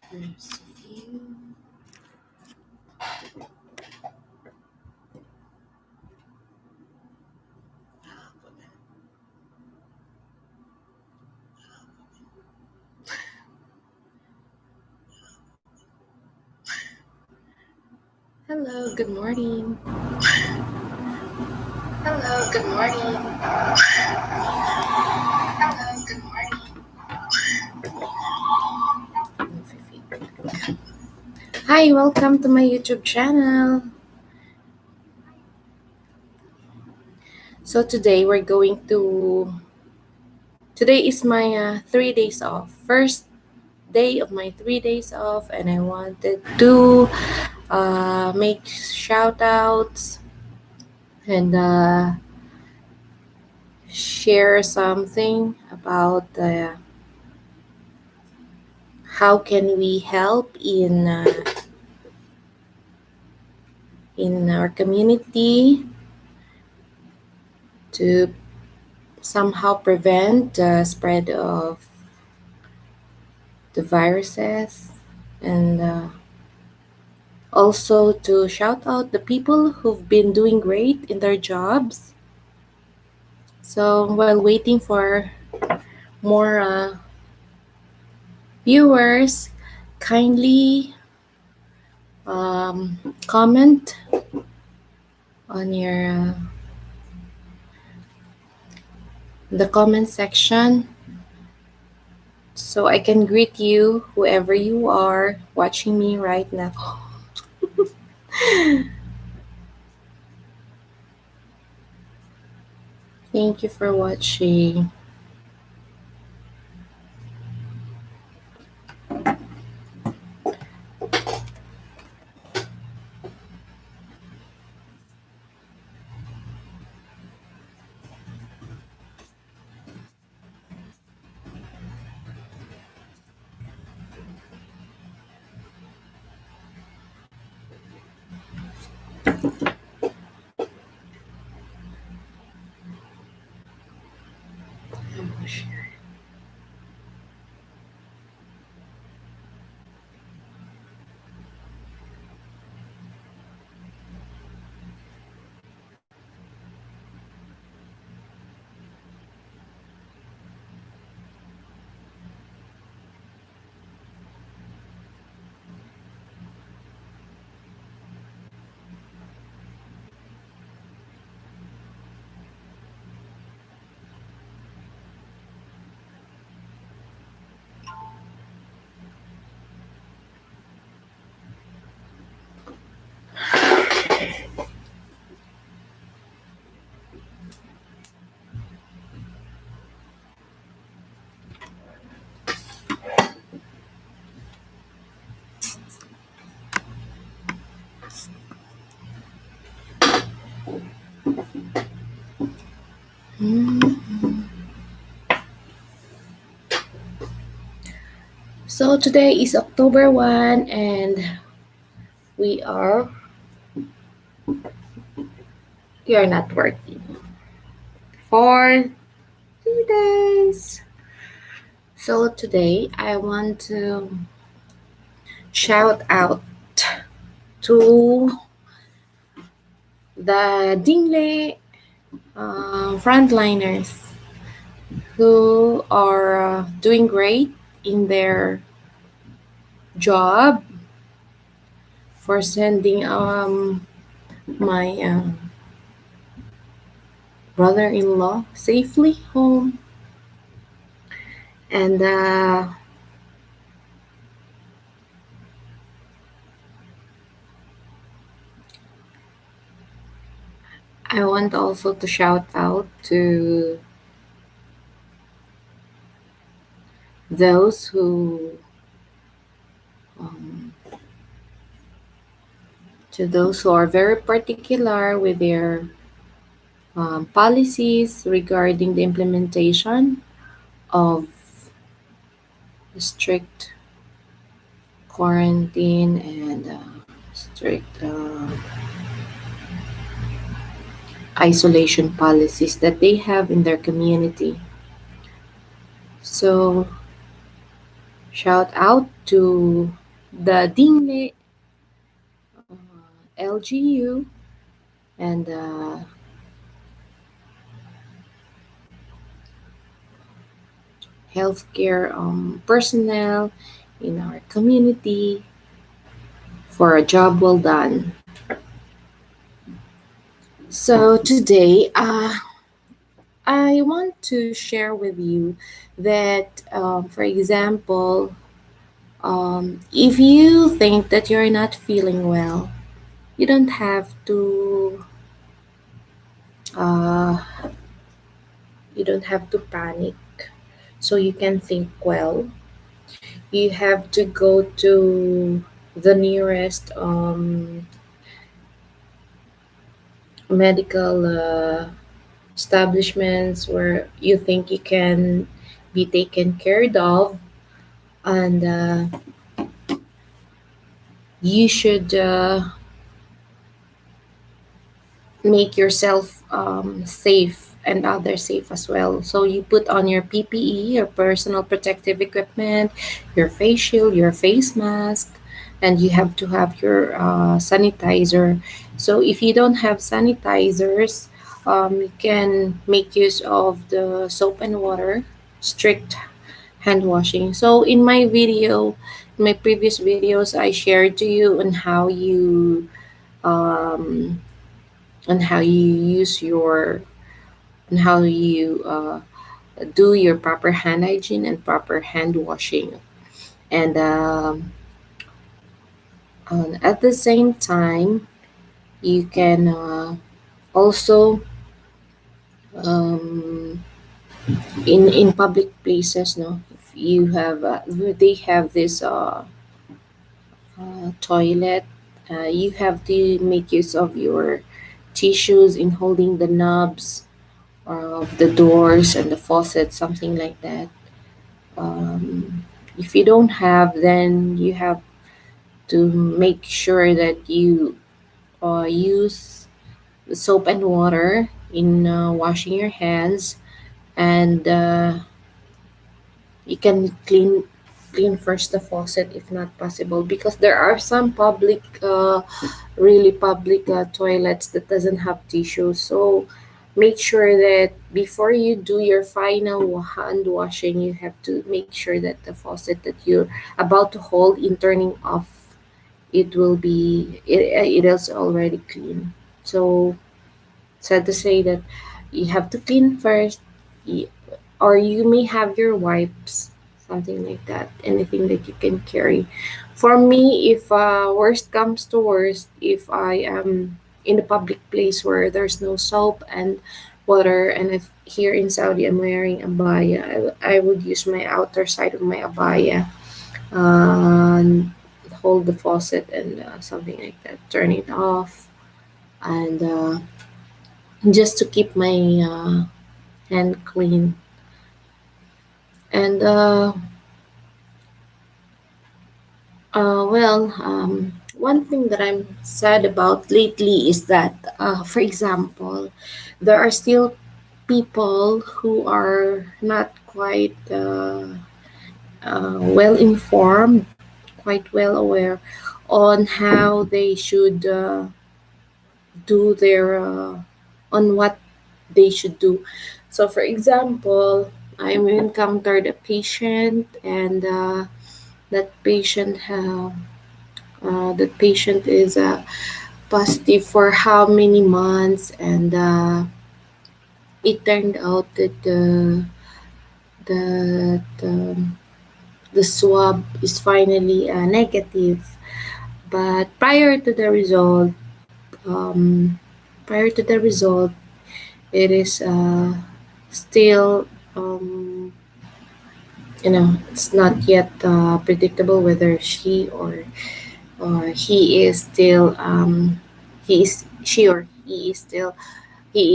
There's a few. Hello, good morning. Hello, good morning. Hello, good morning. Hi, welcome to my YouTube channel. So today is my 3 days off. First day of my 3 days off, and I wanted to make shout outs and share something about how can we help in our community to somehow prevent the spread of the viruses and also to shout out the people who've been doing great in their jobs. So while waiting for more viewers, kindly comment on your the comment section so I can greet you whoever you are watching me right now. Thank you for watching. So today is October 1 and we are we are not working for 3 days. So today I want to shout out to the Dingle frontliners who are doing great in their job for sending my brother-in-law safely home. And I want also to shout out those who um, to those who are very particular with their policies regarding the implementation of strict quarantine and strict isolation policies that they have in their community. So Shout out to the Dingle, LGU, and healthcare personnel in our community for a job well done. So today, I want to share with you that, for example, if you think that you're not feeling well, you don't have to uh, you don't have to panic. So you can think well. You have to go to the nearest medical establishments where you think you can be taken care of, and you should make yourself safe and others safe as well. So you put on your PPE, your personal protective equipment, your face shield, your face mask, and you have to have your sanitizer. So if you don't have sanitizers, you can make use of the soap and water, strict hand washing. So in my video, in my previous videos, I shared to you um, on how you use your on how you do your proper hand hygiene and proper hand washing, and at the same time you can also um, in public places, no, if you have they have this toilet, you have to make use of your tissues in holding the knobs of the doors and the faucet, something like that. If you don't have, then you have to make sure that you use soap and water in washing your hands, and you can clean first the faucet if not possible, because there are some public really public toilets that doesn't have tissues. So make sure that before you do your final hand washing, you have to make sure that the faucet that you're about to hold in turning off, it is already clean. So sad to say that you have to clean first, y- or you may have your wipes, something like that, anything that you can carry. For me, if worst comes to worst, if I am in a public place where there's no soap and water, and if here in Saudi I'm wearing abaya, I would use my outer side of my abaya, and hold the faucet and something like that, turn it off, and just to keep my hand clean. And one thing that I'm sad about lately is that, for example, there are still people who are not quite well informed, quite well aware on how they should do their on what they should do. So, for example, I encountered a patient, and that patient is positive for how many months, and it turned out that the swab is finally negative. But um, prior to the result, it is still, it's not yet predictable whether he is still she or he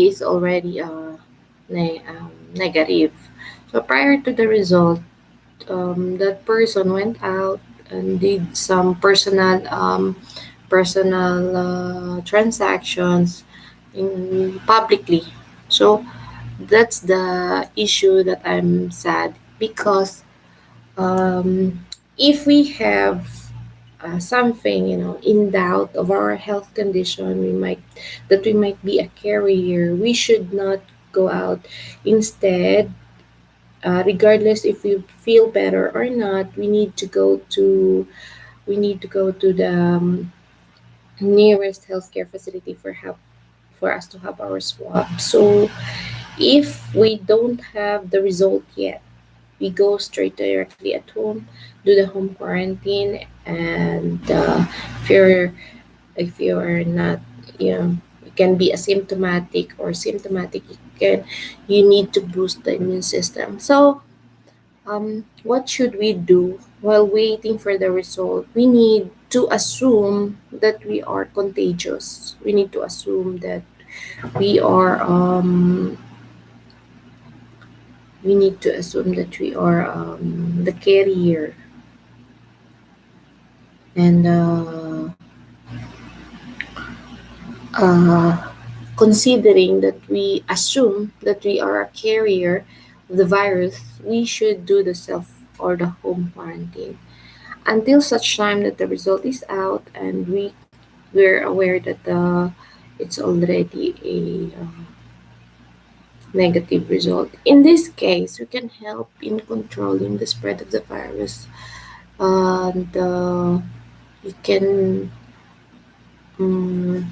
is already negative. So prior to the result, that person went out and did some personal transactions in publicly. So that's the issue that I'm sad, because if we have something, in doubt of our health condition, we might be a carrier, we should not go out. Instead, regardless if we feel better or not, we need to go to the nearest healthcare facility for us to have our swab. So if we don't have the result yet, we go straight directly at home, do the home quarantine, and if you're not, you can be asymptomatic or symptomatic. You need to boost the immune system. So, what should we do while waiting for the result? We need to assume that we are contagious. We need to assume that we are we need to assume that we are the carrier, and uh, considering that we assume that we are a carrier of the virus, we should do the self or the home quarantine until such time that the result is out and we're aware that it's already a negative result. In this case, we can help in controlling the spread of the virus, and we can um,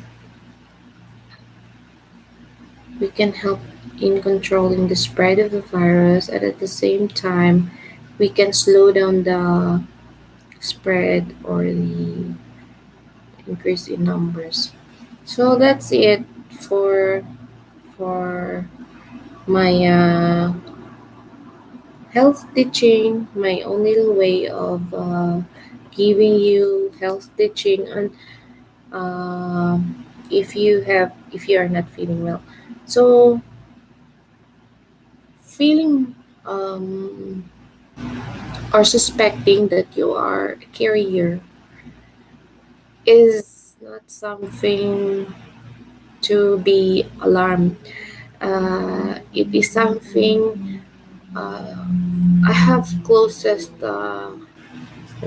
we can help in controlling the spread of the virus, and at the same time we can slow down the spread or the increase in numbers. So that's it for for my health teaching, my own little way of giving you health teaching. And if you are not feeling well, so feeling um, or suspecting that you are a carrier is not something to be alarmed. It is something, uh, I have closest the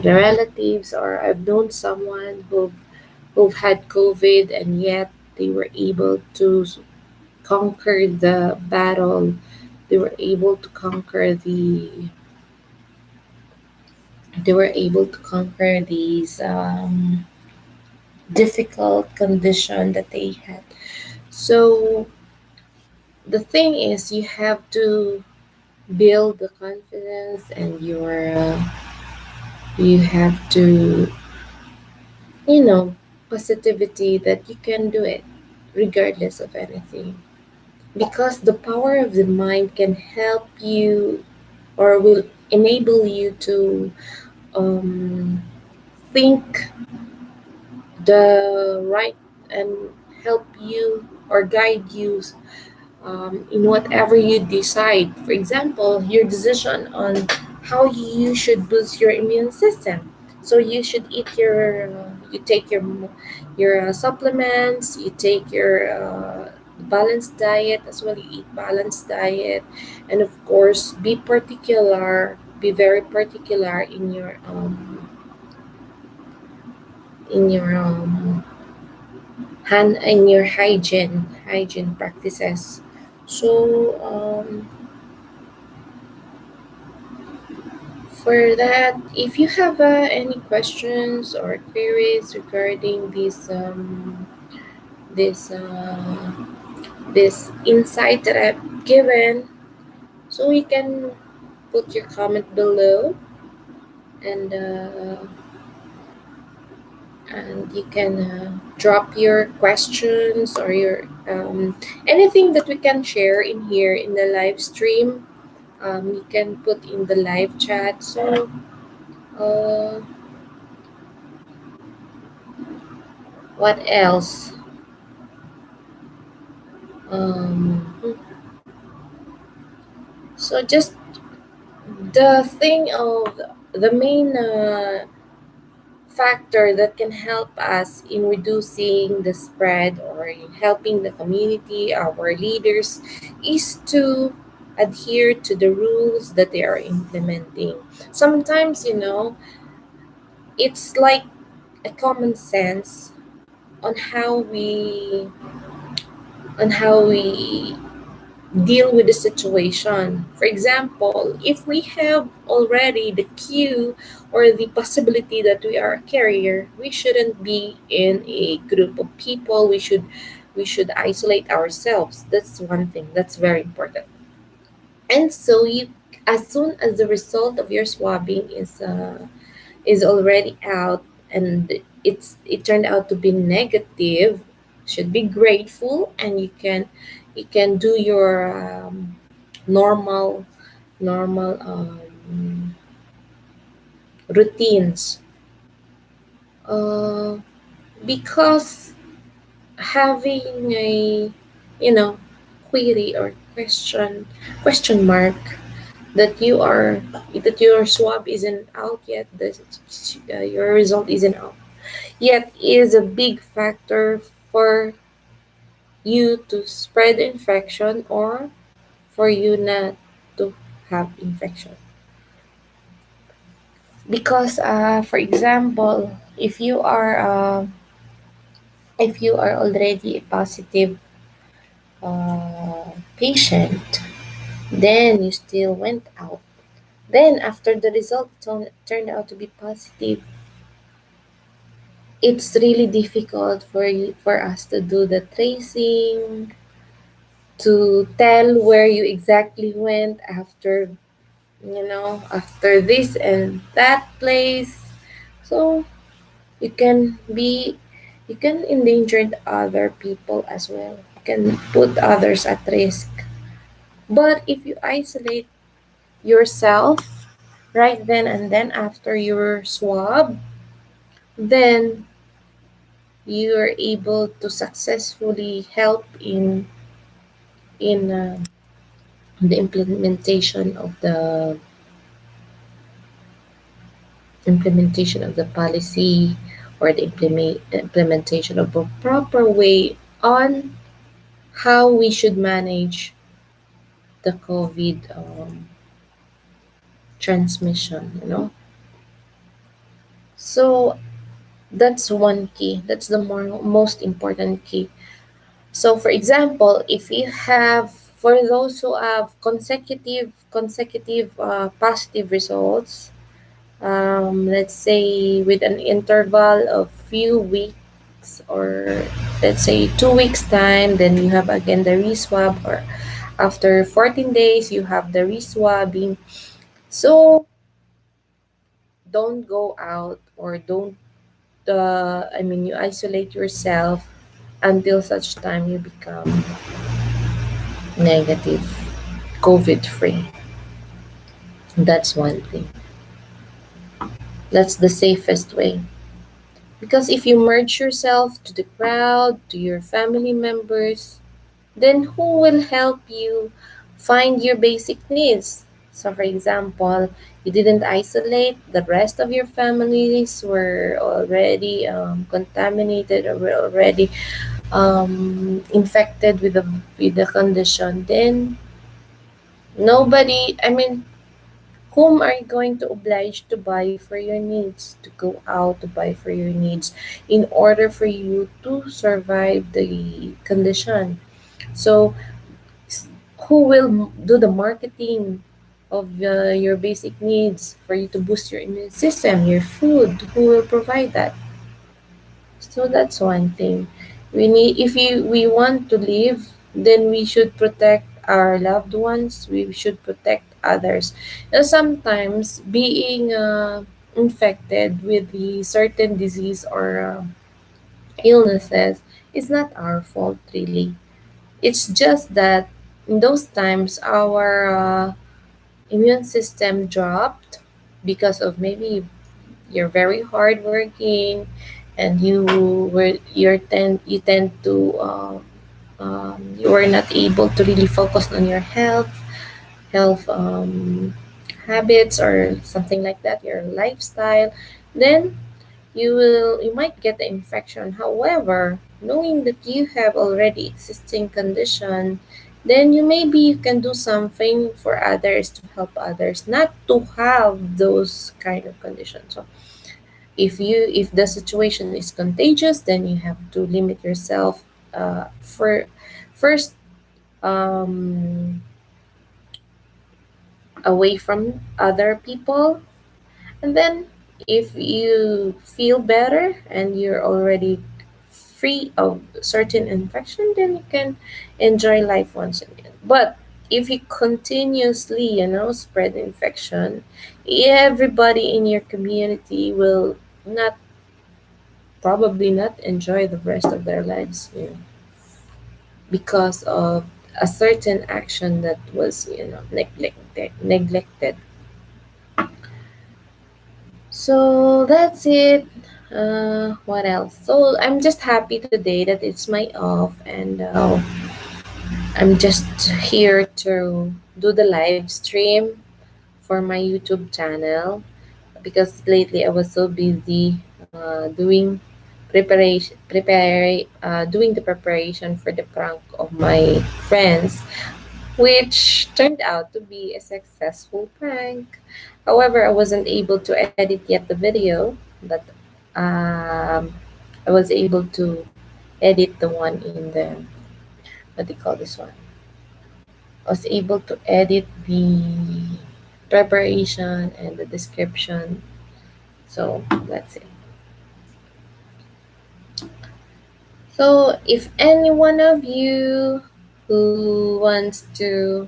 relatives, or I've known someone who've had COVID, and yet they were able to conquer the battle. They were able to conquer these difficult condition that they had. So the thing is, you have to build the confidence, and you have to, positivity that you can do it regardless of anything, because the power of the mind can help you, or will enable you to um, think the right, and help you or guide you in whatever you decide. For example, your decision on how you should boost your immune system. So you take your supplements, you take your balanced diet as well. You eat balanced diet, and of course, be very particular in your hand in your hygiene practices. So for that, if you have any questions or queries regarding this this insight that I've given, so you can put your comment below, and you can drop your questions or your anything that we can share in here in the live stream. You can put in the live chat. So uh, what else? Um, so just the thing of the main factor that can help us in reducing the spread or in helping the community, our leaders, is to adhere to the rules that they are implementing. Sometimes, It's like a common sense on how we deal with the situation. For example, if we have already the cue or the possibility that we are a carrier, we shouldn't be in a group of people. We should isolate ourselves. That's one thing. That's very important. And so you, as soon as the result of your swabbing is already out and it turned out to be negative, should be grateful, and you can do your normal normal routines, uh, because having a you know query or question mark that your swab isn't out yet, that your result isn't out yet, is a big factor for you to spread the infection or for you not to have infection. Because for example, if you are already a positive patient, then you still went out, then after the result turned out to be positive, it's really difficult for us to do the tracing, to tell where you exactly went after this and that place. So you can be you can endanger other people as well. You can put others at risk. But if you isolate yourself right then and then after your swab, then you are able to successfully help in the implementation of the policy, or the implementation of a proper way on how we should manage the COVID transmission. So that's one key. That's the most important key. So, for example, if you have, for those who have consecutive positive results, let's say with an interval of few weeks, or let's say 2 weeks time, then you have again the reswab, or after 14 days you have the reswabbing. So don't go out, or don't you isolate yourself until such time you become negative, COVID free. That's one thing. That's the safest way. Because if you merge yourself to the crowd, to your family members, then who will help you find your basic needs? So, for example, you didn't isolate, the rest of your families were already contaminated, or were already infected with the condition. Then nobody, whom are you going to oblige to buy for your needs, to go out to buy for your needs in order for you to survive the condition? So, who will do the marketing of your basic needs for you to boost your immune system, your food? Who will provide that? So that's one thing. If we want to live, then we should protect our loved ones. We should protect others. Now, sometimes being infected with the certain disease or illnesses is not our fault, really. It's just that in those times our immune system dropped because of maybe you're very hardworking, and you tend to you are not able to really focus on your health habits or something like that, your lifestyle. Then you might get the infection. However, knowing that you have already existing condition, then you can do something for others, to help others not to have those kind of conditions. So If the situation is contagious, then you have to limit yourself for first, um, away from other people. And then, if you feel better and you're already free of certain infection, then you can enjoy life once again. But if you continuously, spread infection, everybody in your community will not probably not enjoy the rest of their lives, because of a certain action that was, neglected. So that's it. What else? So I'm just happy today that it's my off, and I'm just here to do the live stream for my YouTube channel, because lately I was so busy doing the preparation for the prank of my friends, which turned out to be a successful prank. However, I wasn't able to edit yet the video, but um, I was able to edit the one in the, what do you call this one? I was able to edit the preparation and the description. So that's it. So if any one of you who wants to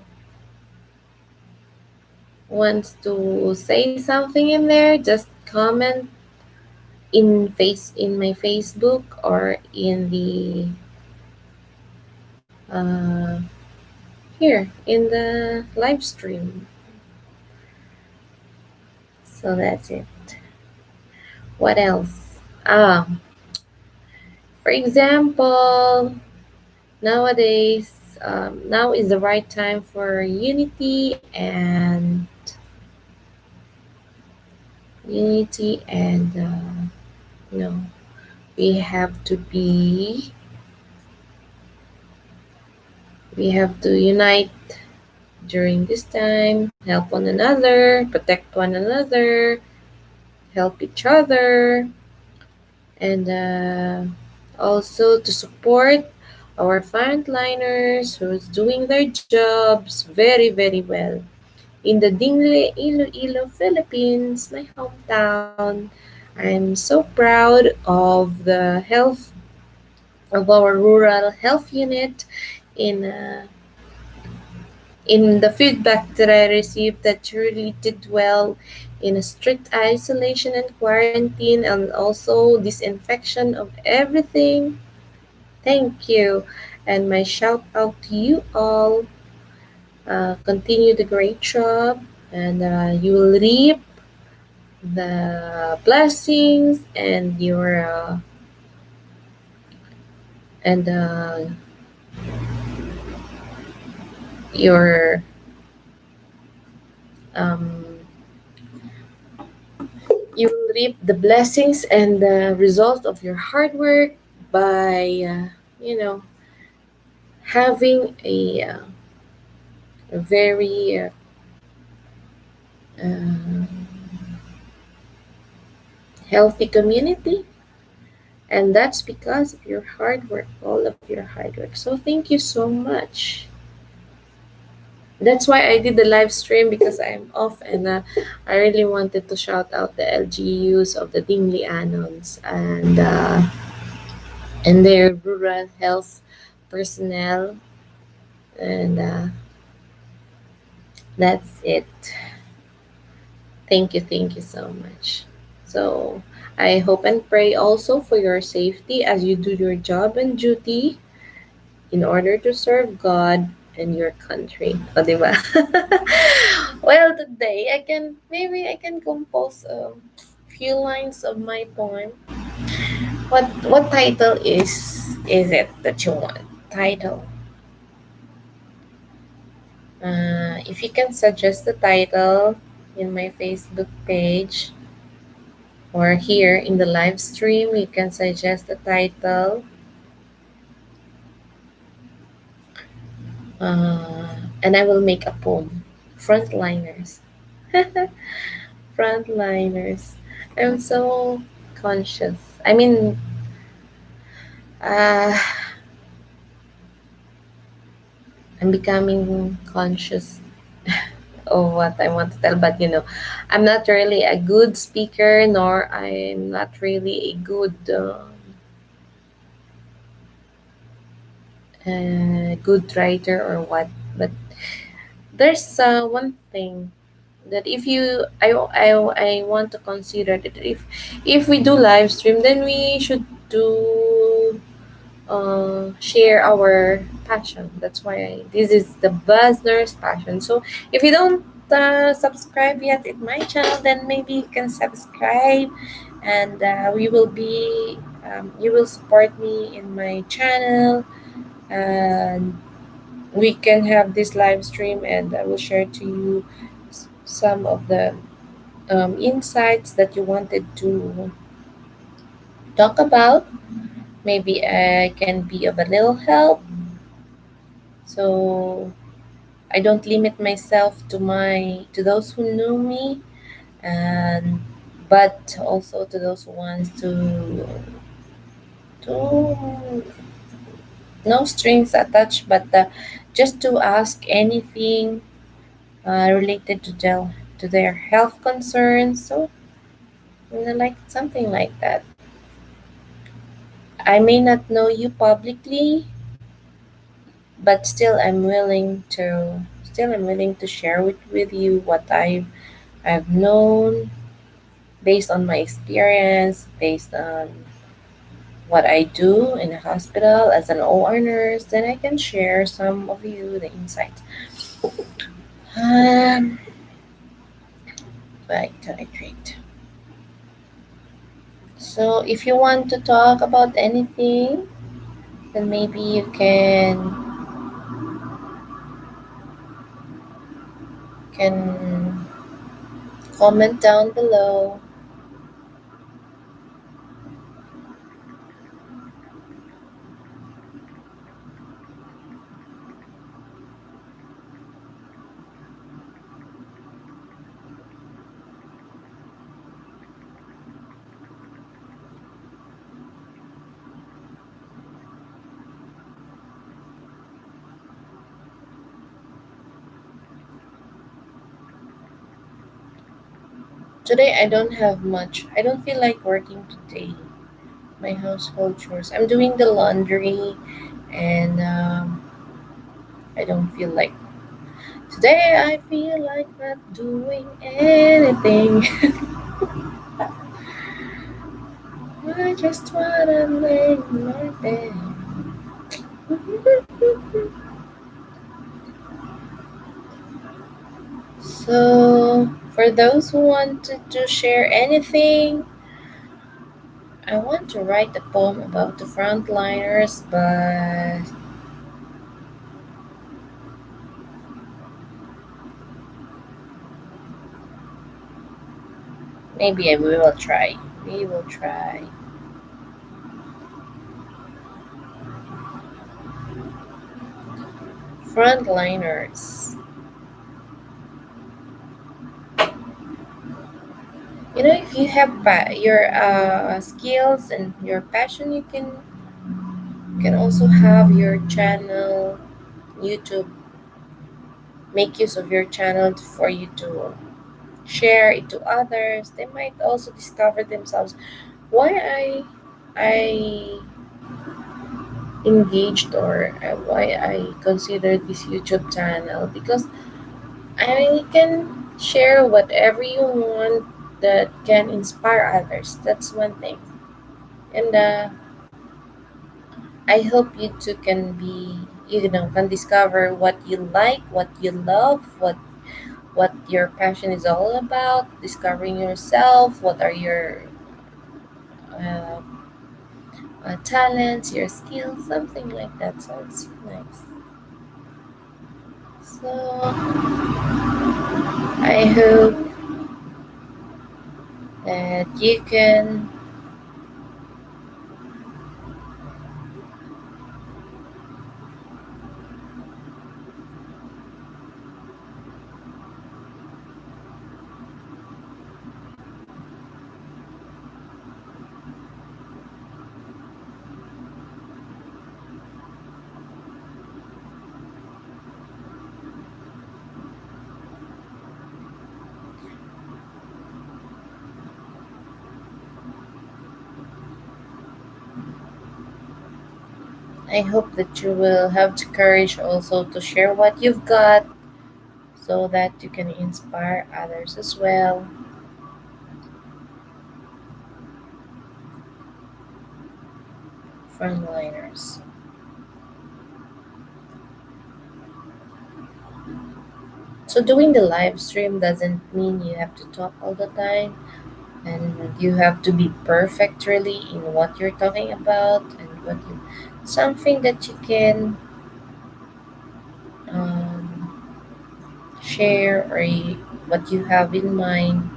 say something in there, just comment in my Facebook or in the uh, here in the live stream. So that's it. What else? Ah, for example, nowadays, now is the right time for unity and no, we have to be we have to unite during this time, help one another, protect one another, help each other, and also to support our frontliners who's doing their jobs very, very well. In the Dingle, Iloilo, Philippines, my hometown, I'm so proud of the health of our rural health unit in the feedback that I received, that you really did well in a strict isolation and quarantine, and also disinfection of everything. Thank you. And my shout out to you all. Continue the great job, and you will reap the blessings and and your um, you will reap the blessings and the result of your hard work by having a very uh, healthy community, and that's because of your hard work, all of your hard work. So thank you so much. That's why I did the live stream, because I'm off, and I really wanted to shout out the LGUs of the Dinglianons and their rural health personnel, and that's it. Thank you so much. So I hope and pray also for your safety as you do your job and duty in order to serve God and your country. O, diba? Well, today maybe I can compose a few lines of my poem. What title is it that you want? Title. If you can suggest the title in my Facebook page or here in the live stream, you can suggest the title. And I will make a poem. Frontliners. Frontliners. I'm so conscious. I mean, uh, I'm becoming conscious of what I want to tell, but I'm not really a good speaker, nor I'm not really a good writer or what. But there's one thing that if you I want to consider that if we do live stream, then we should do share our passion. That's why this is the Buzz Nurse Passion. So if you don't subscribe yet in my channel, then maybe you can subscribe, and we will be you will support me in my channel, and we can have this live stream, and I will share to you some of the insights that you wanted to talk about. Maybe I can be of a little help. So I don't limit myself to those who know me, and but also to those who wants to no strings attached, but just to ask anything related to their health concerns. So like something like that. I may not know you publicly, but still I'm willing to share with you what I've known based on my experience, based on what I do in a hospital as an OR nurse. Then I can share some of you the insights. Um, great. So if you want to talk about anything, then maybe you can comment down below. Today I don't have much. I don't feel like working today. My household chores. I'm doing the laundry, and I don't feel like today. I feel like not doing anything. I just wanna lay in my bed. So, for those who wanted to share anything, I want to write a poem about the frontliners, but maybe we will try. We will try. Frontliners. If you have your skills and your passion, you can also have your channel, YouTube. Make use of your channel for you to share it to others. They might also discover themselves why I engaged, or why I considered this YouTube channel, because I can share whatever you want that can inspire others. That's one thing. And I hope you too can discover what you like, what you love, what your passion is all about, discovering yourself, what are your uh, talents, your skills, something like that. So it's nice. So I hope that you can I hope that you will have the courage also to share what you've got so that you can inspire others as well. Frontliners. So doing the live stream doesn't mean you have to talk all the time and you have to be perfect really in what you're talking about and what you something that you can um, share or what you have in mind,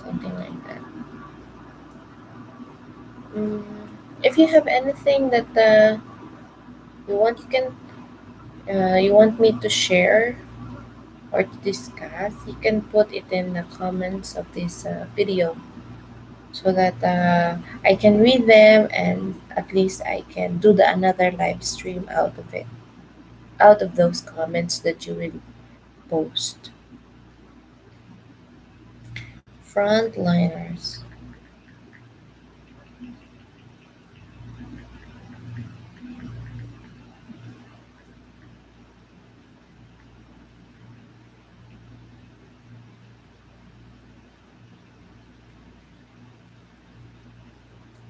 something like that. Mm, if you have anything that you want me to share or to discuss, you can put it in the comments of this video so that I can read them and at least I can do the another live stream out of it, out of those comments that you will post. Frontliners.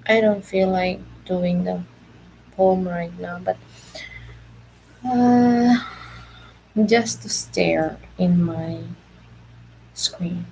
I don't feel like doing the poem right now, but uh, just to stare in my screen.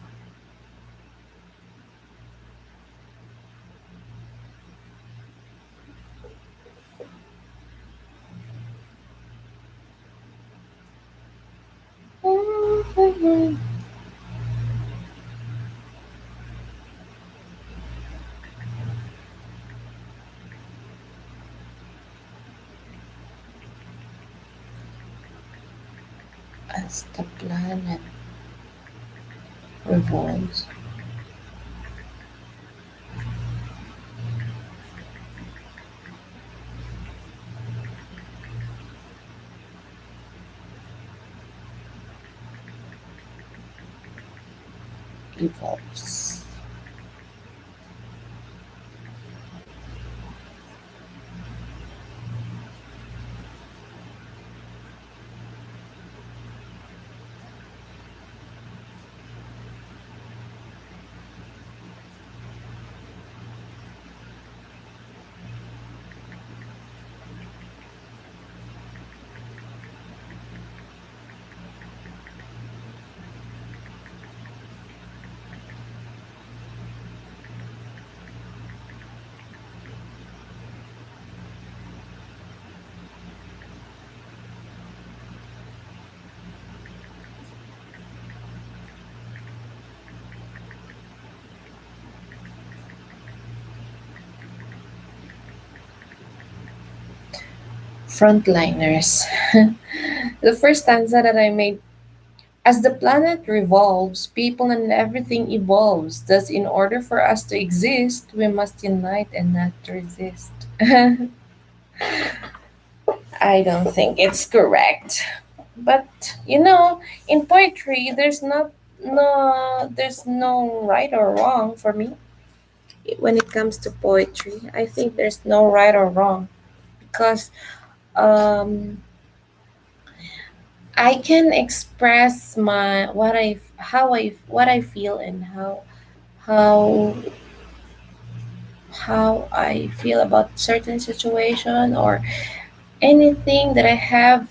As the planet revolves, evolves. Frontliners. The first stanza that I made. As the planet revolves, people and everything evolves. Thus, in order for us to exist, we must unite and not resist. I don't think it's correct. But in poetry, there's no right or wrong for me. When it comes to poetry, I think there's no right or wrong because um, I can express my what I feel and how how I feel about certain situation or anything that I have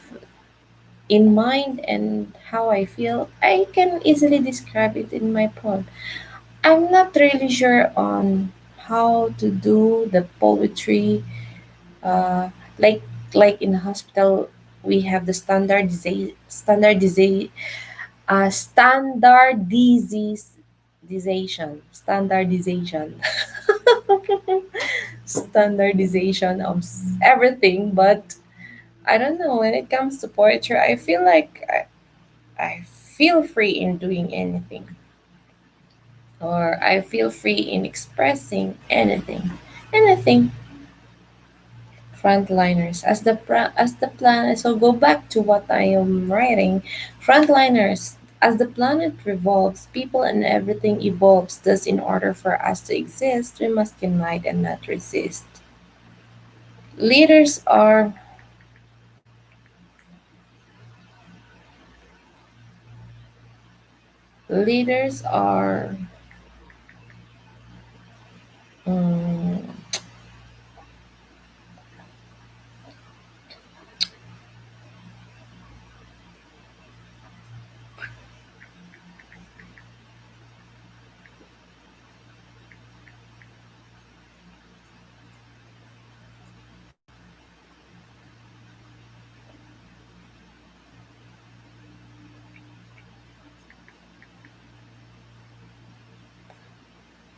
in mind and how I feel, I can easily describe it in my poem. I'm not really sure on how to do the poetry. Uh, like in the hospital, we have the standardization standardization of everything, but I don't know. When it comes to poetry, I feel like I feel free in doing anything, or I feel free in expressing anything. Anything. Frontliners. As the planet, so go back to what I am writing. Frontliners. As the planet revolves, people and everything evolves. Thus, in order for us to exist, we must unite and not resist. Leaders are leaders are um,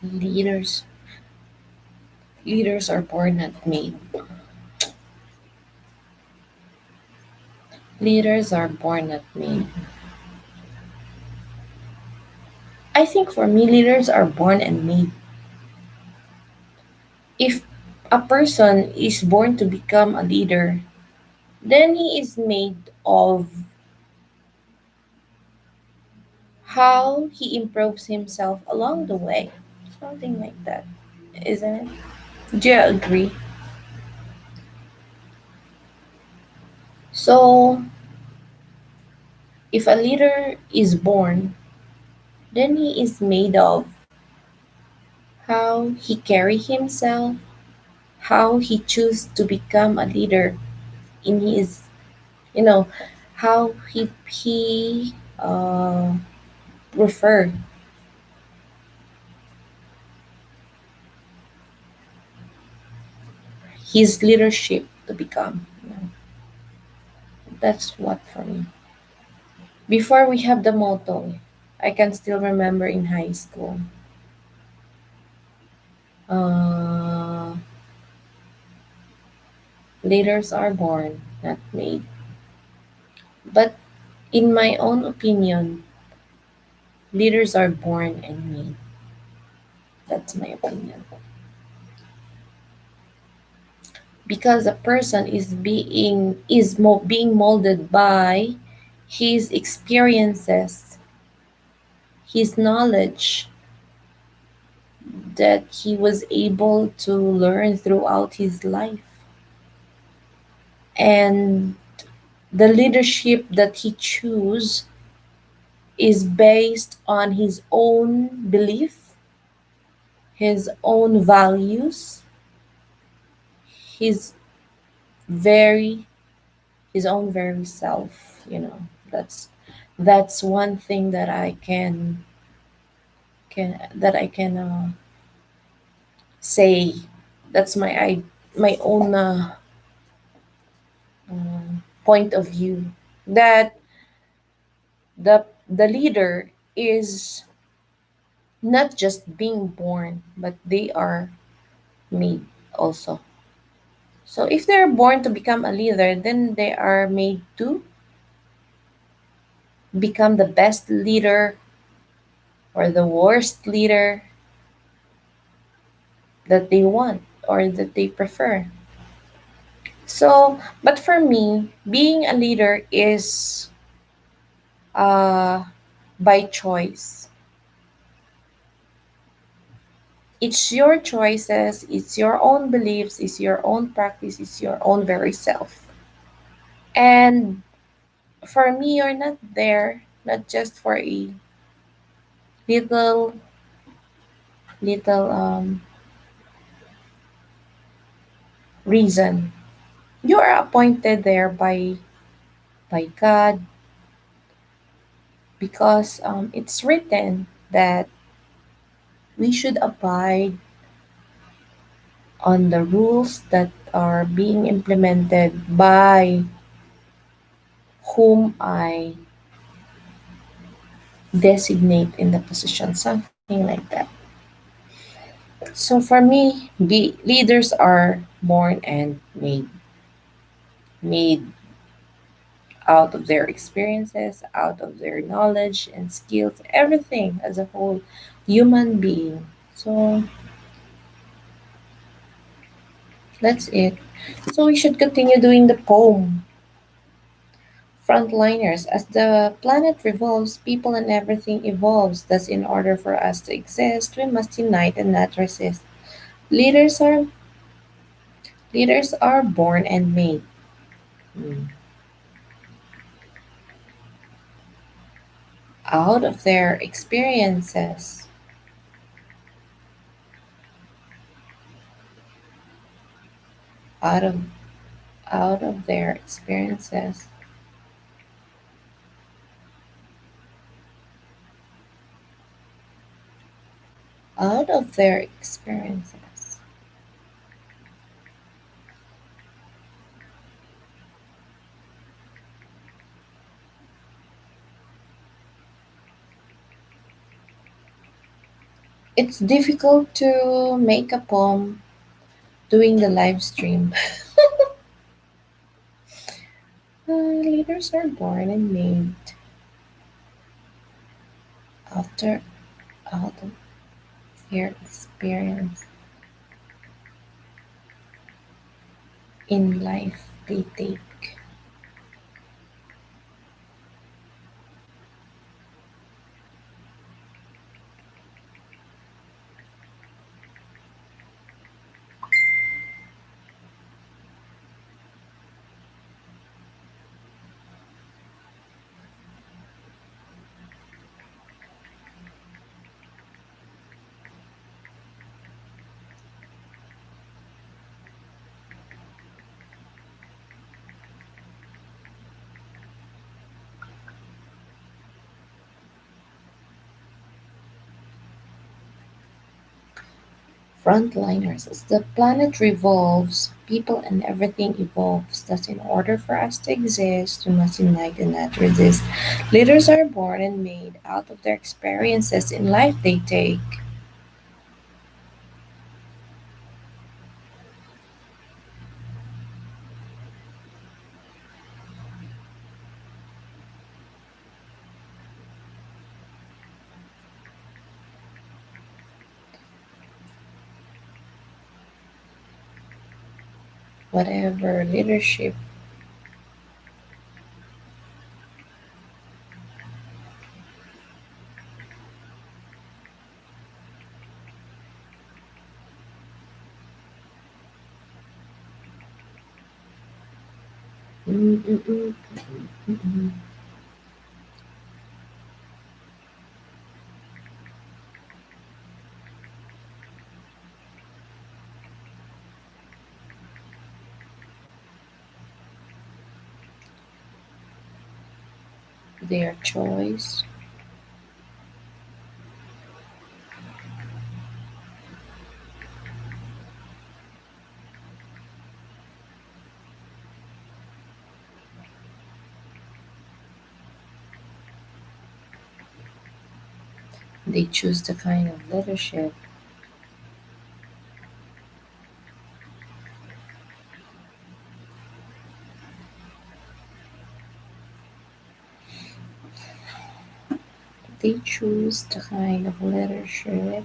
leaders. Leaders are born not made. Leaders are born not made. I think for me, leaders are born and made. If a person is born to become a leader, then he is made of how he improves himself along the way. Something like that, isn't it? Do you agree? So, if a leader is born, then he is made of how he carry himself, how he choose to become a leader in his, you know, how he prefer his leadership to become. That's what for me. Before we have the motto, I can still remember in high school. Uh, Leaders are born, not made. But in my own opinion, leaders are born and made. That's my opinion. Because a person being molded by his experiences, his knowledge that he was able to learn throughout his life, and the leadership that he choose is based on his own belief, his own values, his very his own very self. You know, that's that's one thing that I can say. That's my own point of view, that the leader is not just being born, but they are made also. So if they're born to become a leader, then they are made to become the best leader or the worst leader that they want or that they prefer. So, but for me, being a leader is uh, by choice. It's your choices, it's your own beliefs, it's your own practice, it's your own very self. And for me, you're not there, not just for a little, little reason. You are appointed there by God, because it's written that we should abide on the rules that are being implemented by whom I designate in the position, something like that. So for me, leaders are born and made out of their experiences, out of their knowledge and skills, everything as a whole human being. So that's it. So we should continue doing the poem. Frontliners, as the planet revolves, people and everything evolves. Thus, in order for us to exist, we must unite and not resist. Leaders are Leaders are born and made mm, out of their experiences, out of their experiences, out of their experiences. It's difficult to make a poem doing the live stream. Leaders are born and made after out of their experience in life they take. Frontliners. As the planet revolves, people and everything evolves. Thus, in order for us to exist, we must unite and not resist. Leaders are born and made out of their experiences in life they take. Whatever leadership mm, mm, mm, mm, mm, their choice, they choose the kind of leadership, they choose the kind of leadership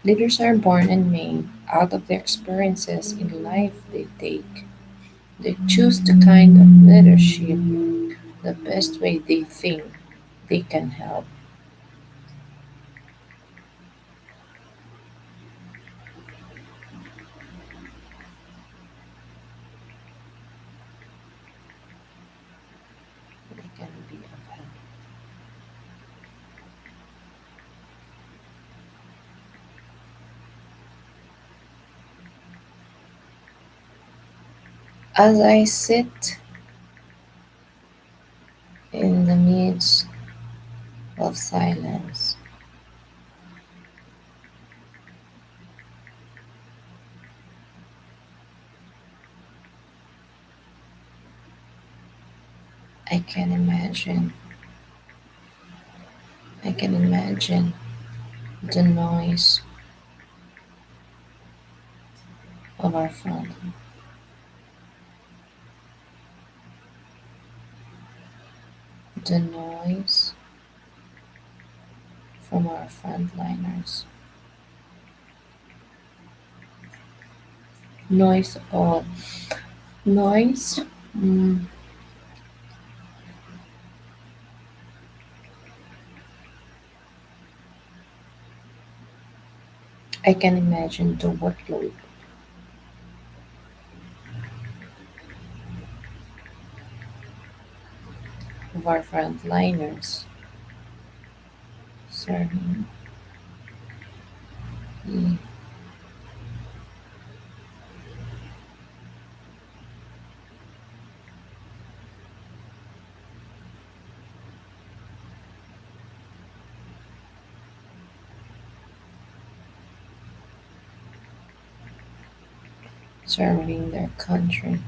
Leaders are born and made out of their experiences in life they take. They choose the kind of leadership the best way they think they can help. They can be of help. As I sit in the midst of silence. I can imagine, I can imagine the noise of our front, the noise from our frontliners. Noise all. Noise. Mm, I can imagine the workload of our frontliners serving the serving their country,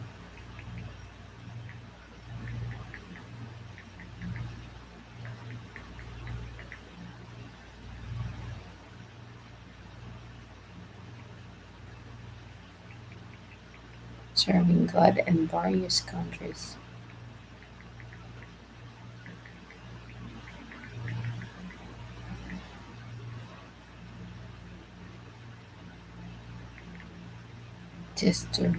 serving God and various countries. Just to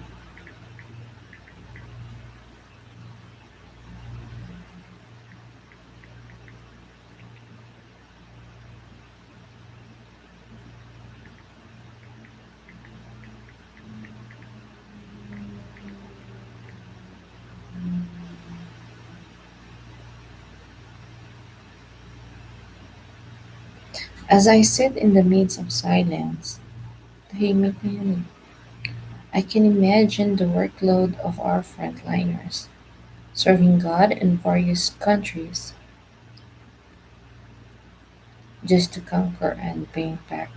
as I sit in the midst of silence, tahimik na yun eh. I can imagine the workload of our frontliners, serving God in various countries just to conquer and bring back.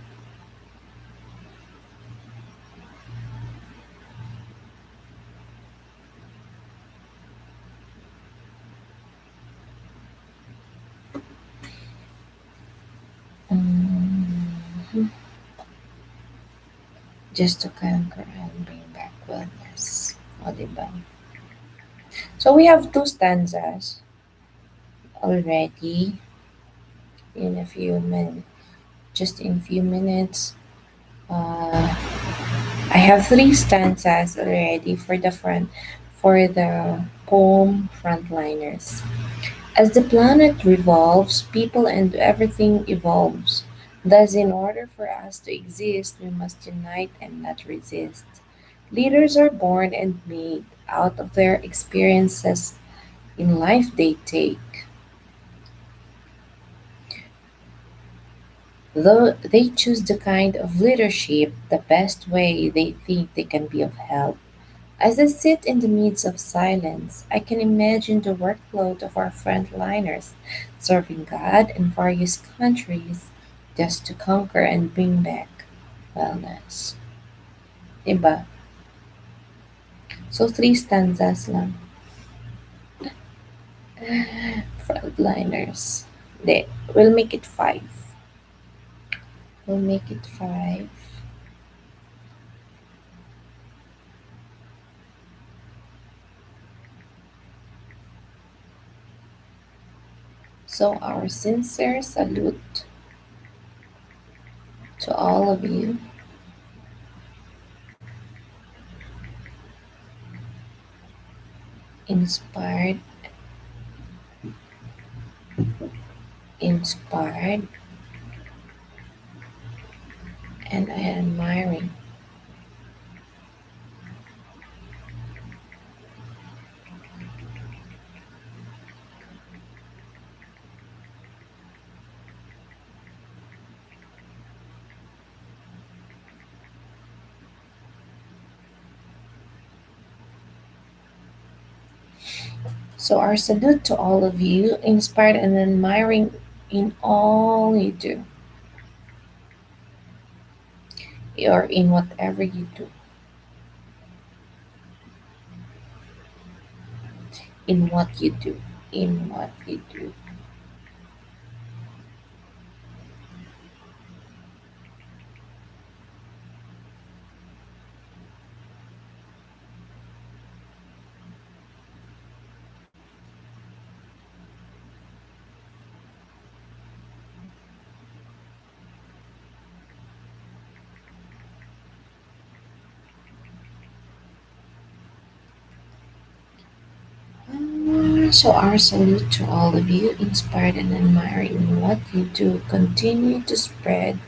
Mhm. Just to conquer and bring back wellness. O, diba? So we have two stanzas already in a few minutes. Just in a few minutes. Uh, I have three stanzas already for the poem Frontliners. As the planet revolves, people and everything evolves. Thus, in order for us to exist, we must unite and not resist. Leaders are born and made out of their experiences in life they take. Though they choose the kind of leadership the best way they think they can be of help. As I sit in the midst of silence, I can imagine the workload of our frontliners serving God in various countries just to conquer and bring back wellness. Diba? So three stanzas lang. Frontliners. They We'll make it five. We'll make it five. So our sincere salute to all of you, inspired, inspired, and admiring. So our salute to all of you, inspired and admiring in all you do, or in whatever you do, in what you do, in what you do. So, our salute to all of you, inspired and admiring in what you do. Continue to spread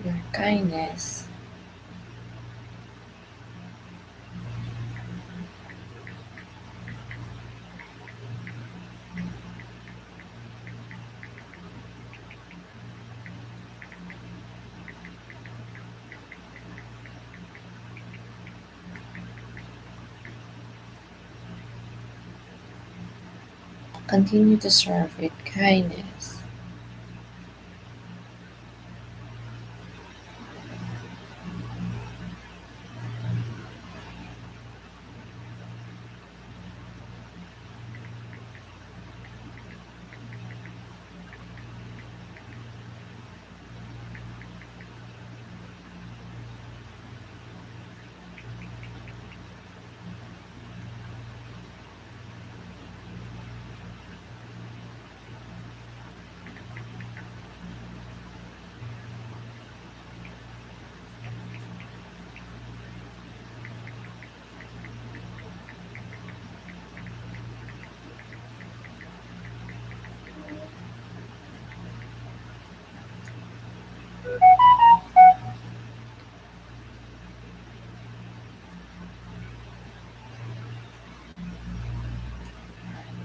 your kindness. Continue to serve with kindness.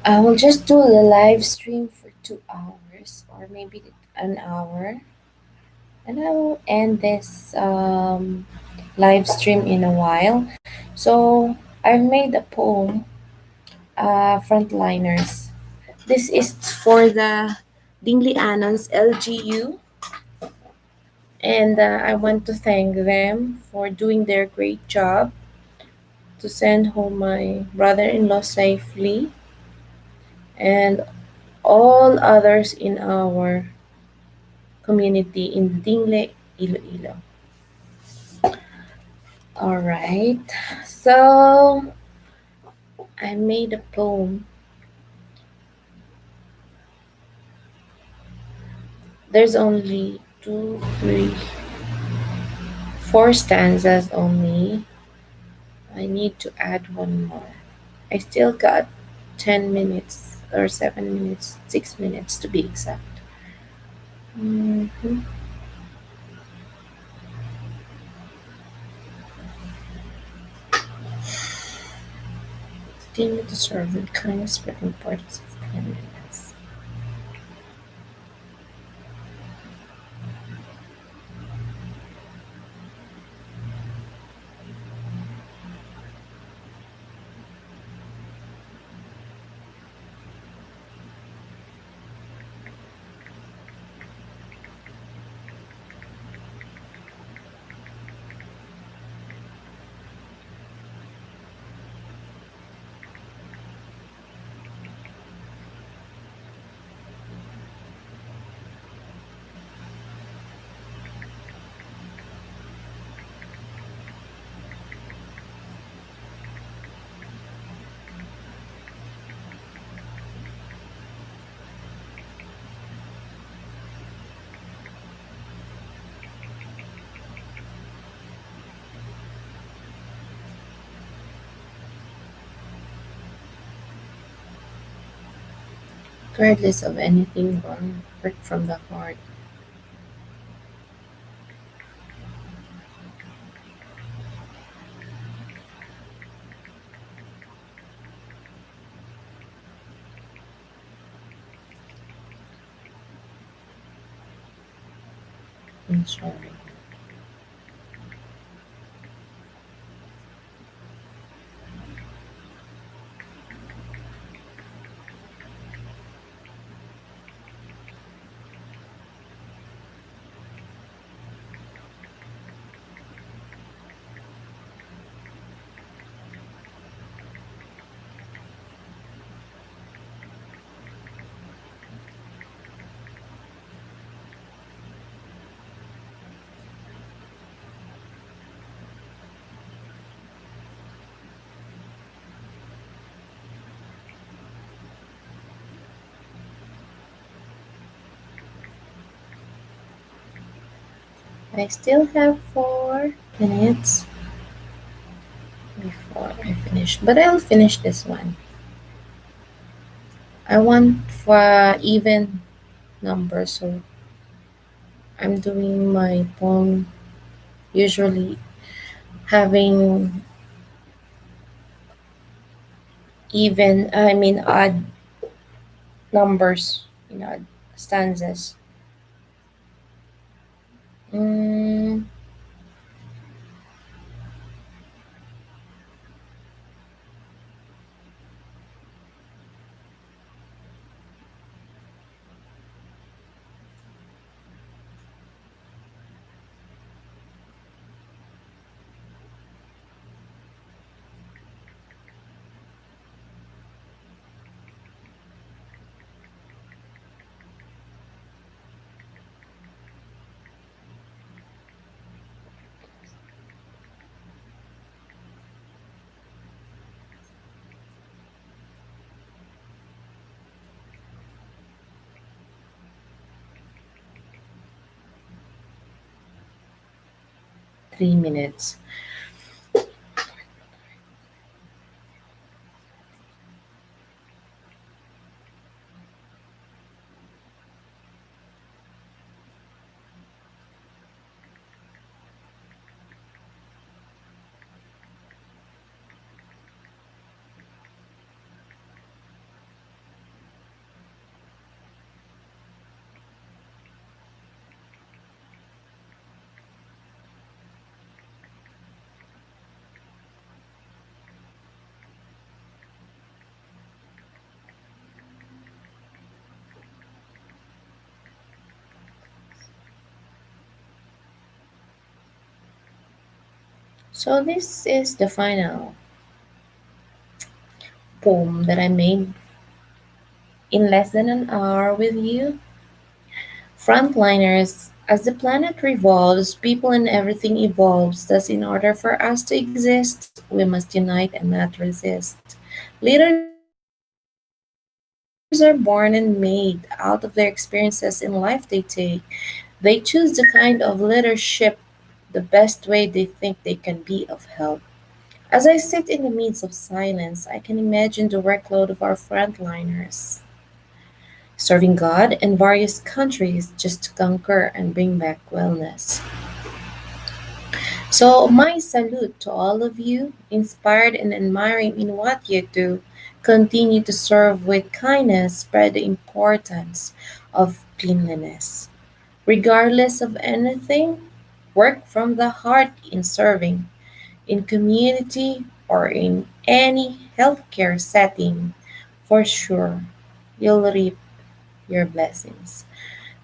I will just do the live stream for 2 hours or maybe an hour, and I will end this live stream in a while. So I've made a poem, Frontliners. This is for the Dingley Annons LGU, and I want to thank them for doing their great job to send home my brother-in-law safely, and all others in our community in Dingle, Iloilo. All right, so I made a poem. There's only two, three, four stanzas only. I need to add one more. I still got 10 minutes or 7 minutes, 6 minutes to be exact. Mhm. Continue to serve with kindness, but importance of cleanliness. Regardless of anything wrong, work from the heart. I'm sorry. I still have 4 minutes before I finish, but I'll finish this one. I want for even numbers, so I'm doing my poem usually having even, I mean, odd numbers in odd stanzas. Mm, 3 minutes. So this is the final poem that I made in less than an hour with you. Frontliners, as the planet revolves, people and everything evolves. Thus, in order for us to exist, we must unite and not resist. Leaders are born and made out of their experiences in life they take. They choose the kind of leadership the best way they think they can be of help. As I sit in the midst of silence, I can imagine the workload of our frontliners, serving God and various countries just to conquer and bring back wellness. So, my salute to all of you, inspired and admiring in what you do. Continue to serve with kindness, spread the importance of cleanliness. Regardless of anything, work from the heart in serving, in community, or in any healthcare setting. For sure, you'll reap your blessings.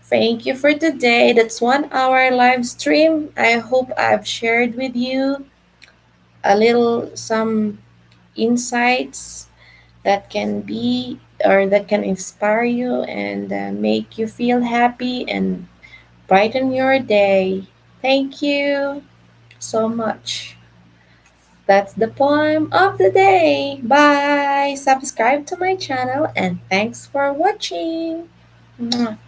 Thank you for today. That's 1 hour live stream. I hope I've shared with you a little some insights that can be or that can inspire you and make you feel happy and brighten your day. Thank you so much. That's the poem of the day. Bye. Subscribe to my channel and thanks for watching. Mwah.